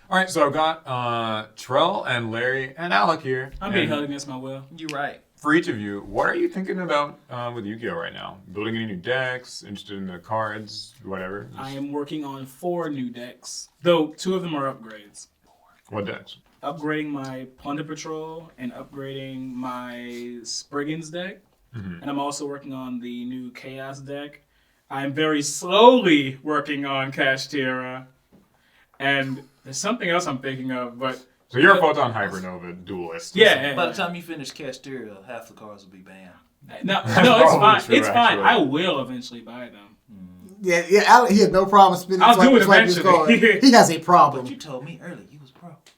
All right, so I've got Trell and Larry and Alec here. I'm being held against my will. You're right. For each of you, what are you thinking about with Yu-Gi-Oh right now? Building any new decks? Interested in the cards? Whatever. I am working on 4 new decks, though 2 of them are upgrades. What decks? Upgrading my Plunder Patrol and upgrading my Spriggans deck. Mm-hmm. And I'm also working on the new Chaos deck. I'm very slowly working on Kashtira. And there's something else I'm thinking of, but... So you're a Photon Hypernova duelist. Yeah. By the time you finish Kashtira, half the cards will be banned. No, it's fine. True, It's fine. actually. I will eventually buy them. Yeah, Alec, he has no problem spending I'll do it his card. eventually. He has a problem. But you told me earlier you was broke.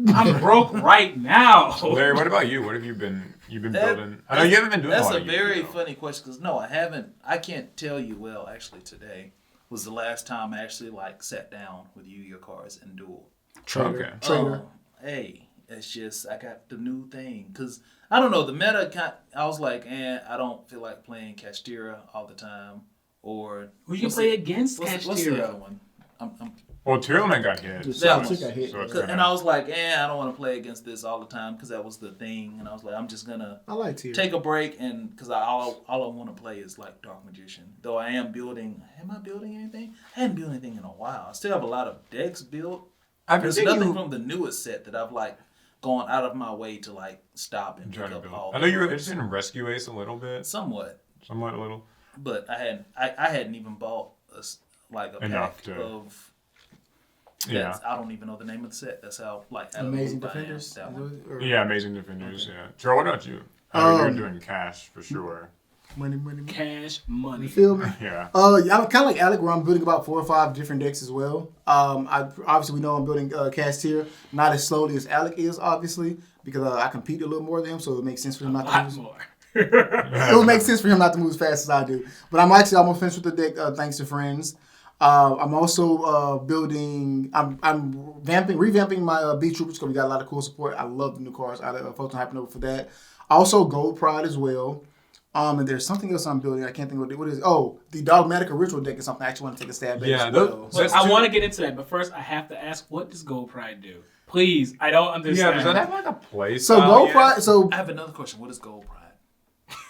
I'm broke right now. Larry, what about you? What have you been building? I know you haven't been doing a That's lot a of very Yu-Gi-Oh. funny question because no, I haven't. I can't tell you. Well, actually, today was the last time I actually sat down with Yu-Gi-Oh cards and duel. Okay. Trader. Hey, it's just I got the new thing because I don't know the meta. I was like, I don't feel like playing Kashtira all the time. Or Who you play against what's the other one? Well, Tyrellman got hit. That one. got hit. So it's And I was like, I don't want to play against this all the time because that was the thing. And I was like, I'm just gonna I like Tyr. take a break and because all I want to play is like Dark Magician. Though I am building. Am I building anything? I haven't built anything in a while. I still have a lot of decks built. There's nothing from the newest set that I've gone out of my way to stop and pick up all. I know you were interested in Rescue Ace a little bit. Somewhat A little. but I hadn't even bought a Enough pack to- of. Yeah. I don't even know the name of the set. That's how Amazing out of the loop I am. Defenders. That one. Yeah, Amazing Defenders. Yeah. Joe, what about you? I know you're doing cash for sure. Money. Cash You money. feel me? Yeah. I'm kind of like Alec, where I'm building about 4 or 5 different decks as well. Obviously we know I'm building Kashtira, not as slowly as Alec is, obviously, because I compete a little more than him, so it makes sense for him not to Lot move. more. It would make sense for him not to move as fast as I do. But I'm actually almost finished with the deck, thanks to friends. I'm also building. I'm revamping my B Troopers because we got a lot of cool support. I love the new cards out of Photon Hypernova for that. Also Gold Pride as well. And there's something else I'm building. I can't think of what it is. Oh, the Dogmatica Ritual deck is something I actually want to take a stab at. Yeah, as well. those- I want to get into that, but first I have to ask, what does Gold Pride do? Please, I don't Yeah, understand. does that have a play So style Gold yet? Pride. So I have another question. What is Gold Pride?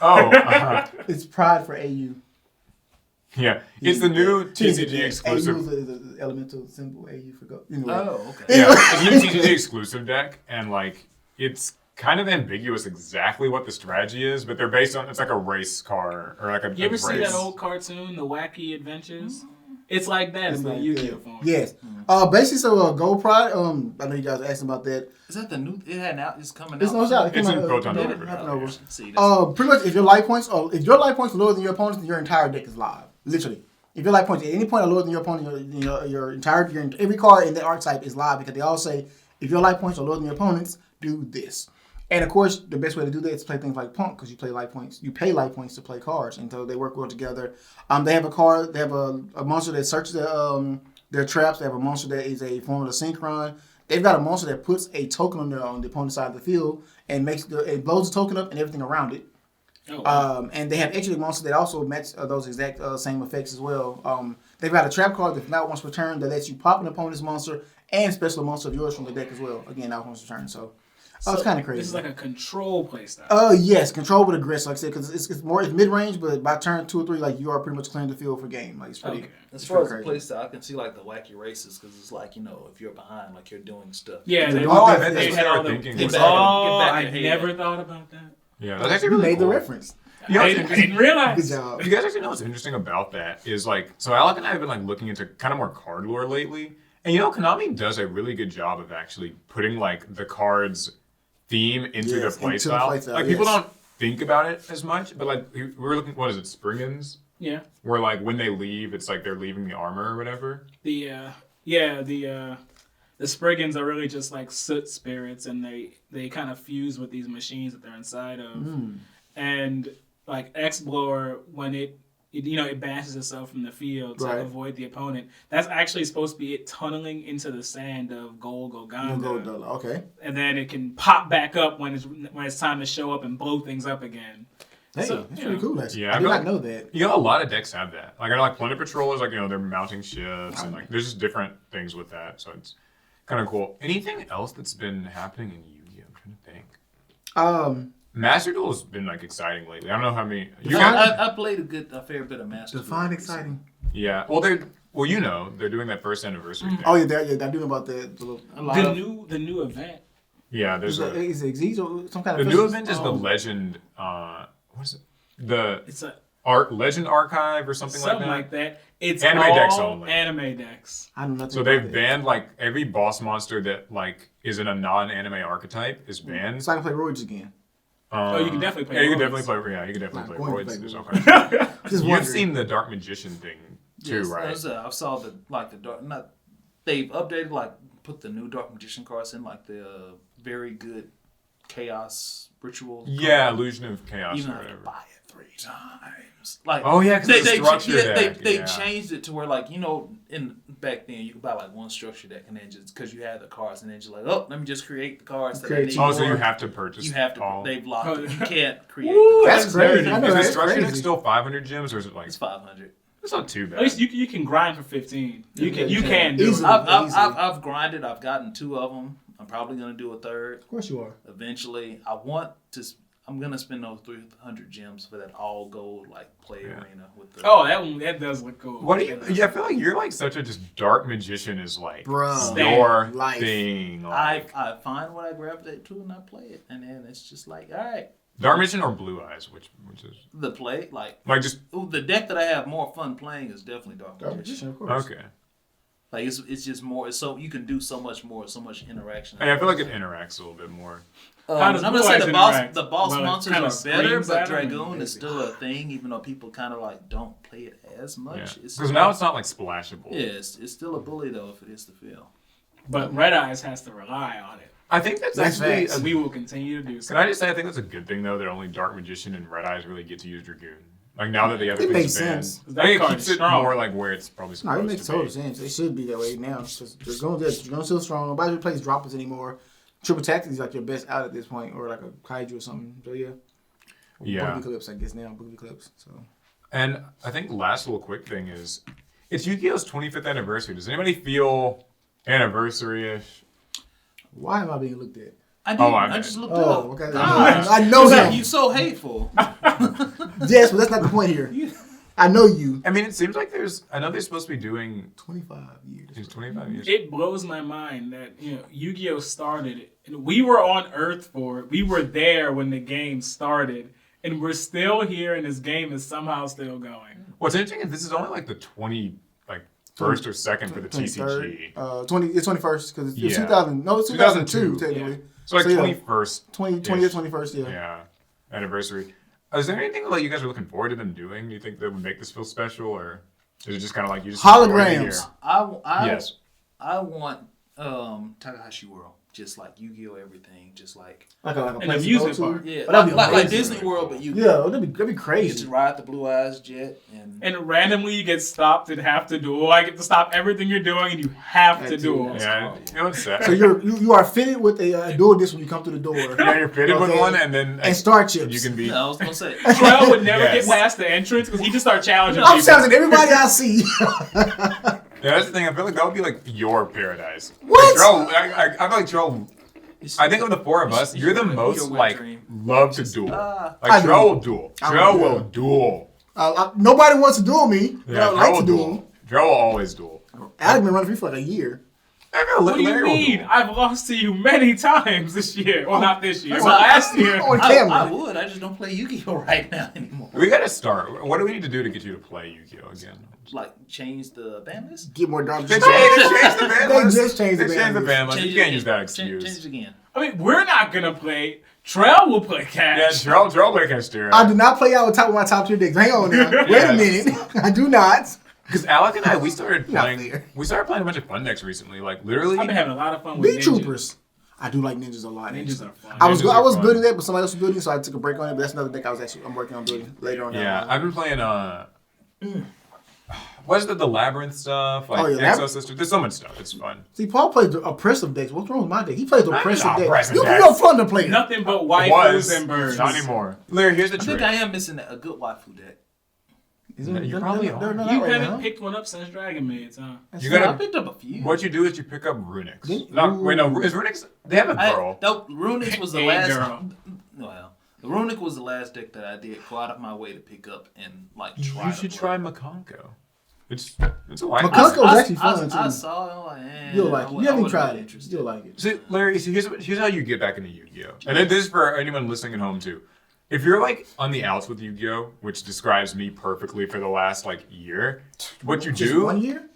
Oh, it's Pride for AU. yeah. It's the new TCG AU exclusive. is the elemental symbol. AU for Gold. Anyway. Oh, okay. Yeah, it's a new TCG exclusive deck, and it's kind of ambiguous exactly what the strategy is, but they're based on it's like a race car or like a. You ever a see race. that old cartoon, The Wacky Adventures? It's like that, It's in the like Yu-Gi-Oh that. form. Yes. Basically, so Gold Pride. I know you guys are asking about that. Is that the new? It had out. It's coming It's out. no shot. It's in Photon Hypernova. Hypernova. Hypernova. See, that's, Pretty much, if your life points are lower than your opponent's, then your entire deck is live. Literally, if your life points at any point are lower than your opponent, your every card in that archetype is live because they all say if your life points are lower than your opponent's, do this. And of course, the best way to do that is to play things like Punk because you play life points. You pay life points to play cards, and so they work well together. They have a card. They have a monster that searches their traps. They have a monster that is a form of the synchron. They've got a monster that puts a token on the opponent's side of the field and it blows the token up and everything around it. Oh, wow. And they have extra monsters that also match those exact same effects as well. They've got a trap card that not once per turn that lets you pop an opponent's monster and special monster of yours from the deck as well. Again, not once per turn. So it's kind of crazy. This is like a control playstyle. Yes, control with aggressive, like I said, because it's mid range, but by turn 2 or 3, you are pretty much clearing the field for game. It's pretty. Okay. as it's far as pretty the crazy. playstyle, I can see the wacky races because it's if you're behind, you're doing stuff. Yeah, they Oh, I They bet that's what had they all were the- thinking. Get was back. that. Oh, Get back I ahead. never thought about that. Yeah, that's actually You really made the cool. reference. You know, I what's didn't interesting- realize. Good job. You guys actually know what's interesting about that is so Alec and I have been looking into kind of more card lore lately, and Konami does a really good job of actually putting the cards theme into Yes, the play into the style. play style, People yes. don't think about it as much, but we were looking, what is it, Spriggans? Yeah. Where when they leave, it's they're leaving the armor or whatever. The Spriggans are really just like soot spirits, and they kind of fuse with these machines that they're inside of. And X-Blower, when it banishes itself from the field to Right. avoid the opponent, that's actually supposed to be it tunneling into the sand of Gol Goganda. $1. Okay. And then it can pop back up when it's time to show up and blow things up again. Hey, So, that's you pretty know. cool, actually. Yeah, I did I not feel know that. A lot of decks have that. I know Planet Patrollers, they're mounting ships, and there's just different things with that. So kind of cool. Anything else that's been happening in Yu-Gi-Oh? I'm trying to think. Master Duel has been like exciting lately. I don't know how many. I played a fair bit of Master Duel. Define exciting. Yeah. Well, they're doing that first anniversary thing. Oh yeah, they're doing about the new event. Yeah, there's is it Xyz or some kind of the new event is the Legend. What is it? It's a Legend Archive or something like that. It's anime all decks only. Anime decks. I don't know. So they've banned like every boss monster that like is in a non-anime archittype is banned. So I can play Roids again. You can definitely play. Yeah, you can Roids. definitely play. Yeah, you can definitely play Roids. There's all Roids. kinds of Just You've wondering. seen the Dark Magician thing too, Yes, right? I saw the dark. Not they've updated put the new Dark Magician cards in the very good Chaos Ritual. Yeah, Illusion of Chaos Even or have to whatever. buy it 3 times. Oh yeah, because the structure deck. They changed it to where in back then you could buy one structure deck and then just because you had the cards and then you're like, oh, let me just create the cards that I need. Oh, so you have to purchase. You have to. all. They've locked it. You can't create. That's crazy. I know, Is the that's structure deck crazy. still 500 gems or is it like? It's 500. It's not too bad. At least you can grind for 15. You can do Easily. it. I've grinded. I've gotten 2 of them. I'm probably gonna do a 3rd. Of course you are. Eventually, I'm gonna spend those 300 gems for that all gold play arena with the. Oh, that does look cool. What do you? Yeah, I feel like you're like such a just Dark Magician is like Bruh. your Life. thing. Like, I find what I gravitate to and I play it, and then it's just all right. Dark Magician or Blue Eyes, which is The play like just the deck that I have more fun playing is definitely Dark Dark Magician. Magician, of course. okay. It's just more. It's so you can do so much more, so much interaction. And I feel like it interacts a little bit more. How does I'm Blue gonna say Eyes the boss interact? monsters kinda are better, screams but at 'em? Dragoon is still a thing, even though people kind of don't play it as Yeah, much. because now it's not like splashable. Yeah, it's still a bully though if it is the feel. But Red Eyes has to rely on it. I think that's That's actually. facts. We will continue to do so. Can I just say I think that's a good thing though that only Dark Magician and Red Eyes really get to use Dragoon. Like now that the other It things makes are banned, sense. I That think it card keeps is it strong. more like where it's probably No, supposed it makes to total be. sense. It should be that way now. Dragoon's still strong. Nobody really plays droppers anymore. Triple Tactics is like your best out at this point, or like a Kaiju or something. So yeah. Yeah. Boogie Clips, I guess now. Boogie Clips. So. And I think last little quick thing is, it's Yu-Gi-Oh's 25th anniversary. Does anybody feel anniversary-ish? Why am I being looked at? I I just looked Oh, up. okay. God. I know him. You so hateful. Yes, but that's not the point here. I know you. I mean, it seems like I know they're supposed to be doing 25 years. it's 25 years. It blows my mind that Yu-Gi-Oh started, and we were on Earth for it. We were there when the game started, and we're still here, and this game is somehow still going. What's interesting is this is only like the 21st or 2nd for the 23rd. TCG. It's 21st because it's Yeah. 2000. No, it's 2002 2002. technically. Yeah. So like So, yeah. 21st. 20th, 21st, yeah. Yeah. Anniversary. Is there anything like you guys are looking forward to them doing? Do you think that would make this feel special, or is it just kind of like you just Holograms. enjoy it here? Yes. I want Takahashi World, just like Yu-Gi-Oh! Everything, just like Like a An place to amusement go to. park. yeah, But that'd be like amazing. Disney World, but Yu-Gi-Oh! Yeah, that'd be You get crazy. to ride the Blue Eyes jet And randomly you get stopped and have to duel. I get to stop everything you're doing, and you have to That's duel. it. Yeah. You know what's sad? So you are fitted with a dual disc when you come through the door. Yeah, you're fitted with Okay. one, and then And star chips. you can be. No, I was gonna say. Trell would never Yes. get past the entrance because he just start challenging I'm people. challenging everybody I see. Yeah, that's the thing. I feel like that would be like your paradise. What? Like, I feel like Trell. I think of the four of us, you're the most your wet like dream. love to duel. I Like do. Trell will duel. I Trell will, will duel. Nobody wants to duel me, but I Trell like will to duel. Trell will always duel. Alec been running for me for like a year. What do you Larry will mean? duel. I've lost to you many times this year. Well, not this year, That's but not- last year. On I camera. would. I just don't play Yu-Gi-Oh! Right now anymore. We gotta start. What do we need to do to get you to play Yu-Gi-Oh again? Like change the ban list. Get more dark. They changed the ban They list. just changed the They ban changed the list. ban list. Change You can't it use again. that excuse. Change it again. I mean, we're not gonna play. Trell will play Yeah, cash. Trell play can steer. I do not play out with my top tier decks. Hang on now. Wait a Yes. minute. I do not. Because Alec and I, we started Not playing. fair. We started playing a bunch of fun decks recently. Like literally. I've been having a lot of fun with Beat ninjas. Troopers. I do like ninjas a lot. Ninjas are fun. I was Ninjas are fun. building that, but somebody else was building, so I took a break on it. But that's another deck I'm working on building later on. down Yeah, the line. I've been playing. What is it? The Labyrinth stuff, like Oh, yeah, Exo Sister. There's so much stuff. It's fun. See, Paul plays the oppressive decks. What's wrong with my deck? He plays the I'm oppressive not decks. oppressive You decks. no fun to play. Nothing but Was waifus and birds. not anymore. Larry, here's the I think trick. I am missing a good waifu deck. You probably are. You haven't picked one up since Dragon Maids, huh? I picked up a few. What you do is you pick up Runics. Is Runics? They have a girl. Runics was the last. Girl. Well, the Runic was the last deck that I did go out of my way to pick up and like try. You should try Makonko. It's a white. Makonko's actually fun too. I saw it. You'll like it. You haven't tried it. You'll like it. See, Larry, here's how you get back into Yu-Gi-Oh! And then this is for anyone listening at home too. If you're like on the outs with Yu-Gi-Oh!, which describes me perfectly for the last like year, what you do 1 year?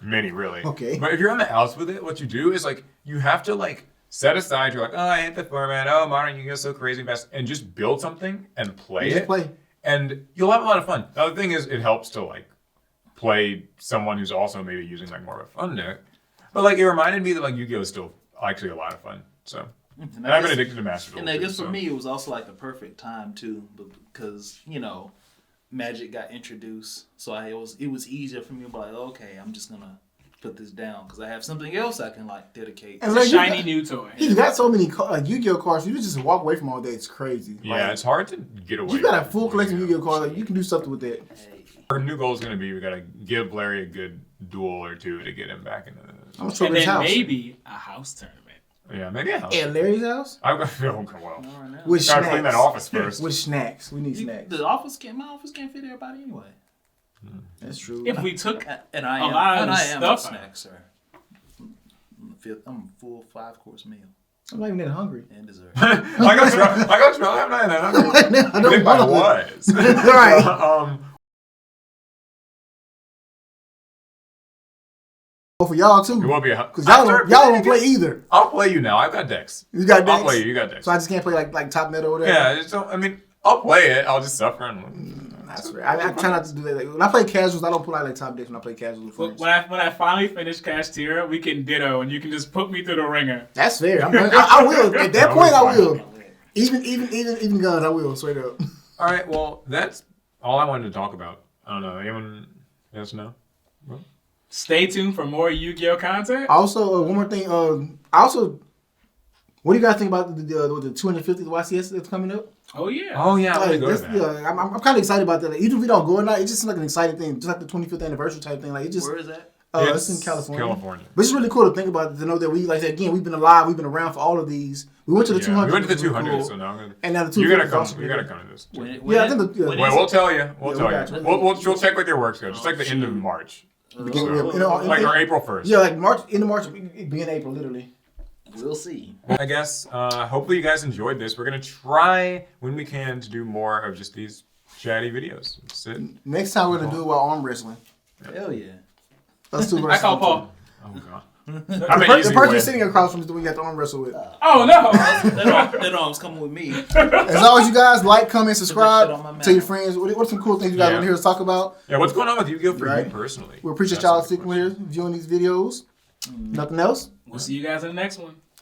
Many really. Okay. But if you're on the outs with it, what you do is like you have to like set aside. You're like, oh, I hate the format. Oh, modern Yu-Gi-Oh! So crazy fast, and just build something and play it. And you'll have a lot of fun. The other thing is, it helps to like play someone who's also maybe using like more of a fun deck. But like it reminded me that like Yu-Gi-Oh! Is still actually a lot of fun. So. And I've been addicted to Master Duel. And I guess for me, it was also like the perfect time too, because Magic got introduced, so it was easier for me to be like, okay, I'm just gonna put this down because I have something else I can like dedicate. And it's a shiny new toy. He's got so many like Yu-Gi-Oh cards. You just walk away from all day. It's crazy. Yeah, like, it's hard to get away. You got a full collection of Yu-Gi-Oh cards. Like, you can do something with that. Our new goal is going to be we got to give Larry a good duel or two to get him back into this. I'm sure and then house. Maybe a house tournament. Yeah, maybe a house. At Larry's house? I'm going to feel well. With Gotta snacks. clean that office first. With snacks. We need snacks. My office can't fit everybody anyway. That's true. If we took and I am stuff snacks, sir. I'm a full 5-course meal. I'm not even that hungry. And dessert. I got Trell. I'm not that hungry. I don't I was. Right. For y'all too. It won't be because y'all don't play either. I'll play you now. I've got decks. You got decks? I'll play you. You got decks. So I just can't play like top meta or whatever? Yeah, I'll play it. I'll just suffer. That's right. I try not to do that. Like, when I play casuals, I don't pull out like top decks when I play casuals with friends. When I finally finish Castira, we can ditto and you can just put me through the ringer. That's fair. I will. At that point, I will. Even guns, I will. Straight up. All right. Well, that's all I wanted to talk about. I don't know. Anyone else know? Well. Stay tuned for more Yu-Gi-Oh content. Also, one more thing. What do you guys think about the 250th YCS that's coming up? Oh yeah. Oh yeah. Like, I'm kind of excited about that. Like, even if we don't go or not, it just seems like an exciting thing, just like the 25th anniversary type thing. Like it just. Where is that? It's in California. But it's really cool to think about, to know that we, like I said, again, we've been alive, we've been around for all of these. We went to the 200. We went to the 200, cool. So now I'm gonna. And now the 250. You gotta come to this. We'll tell you. We'll check with your work schedule. Just like the end of March. Like or April 1st. Yeah, like March, end of March, it'd be in April, literally. We'll see. I guess, hopefully you guys enjoyed this. We're going to try, when we can, to do more of just these chatty videos. Next time we're going to do it while arm wrestling. Hell yeah. Let's do I call Paul. Oh, God. The person sitting across from us that we got to arm wrestle with. Oh, no. That arm's coming with me. As always, you guys, like, comment, subscribe, tell your friends. What's some cool things you guys want to hear us talk about? Yeah, what's going on with Yu-Gi-Oh! For you personally? We appreciate y'all sticking with here, viewing these videos. Nothing else? We'll see you guys in the next one.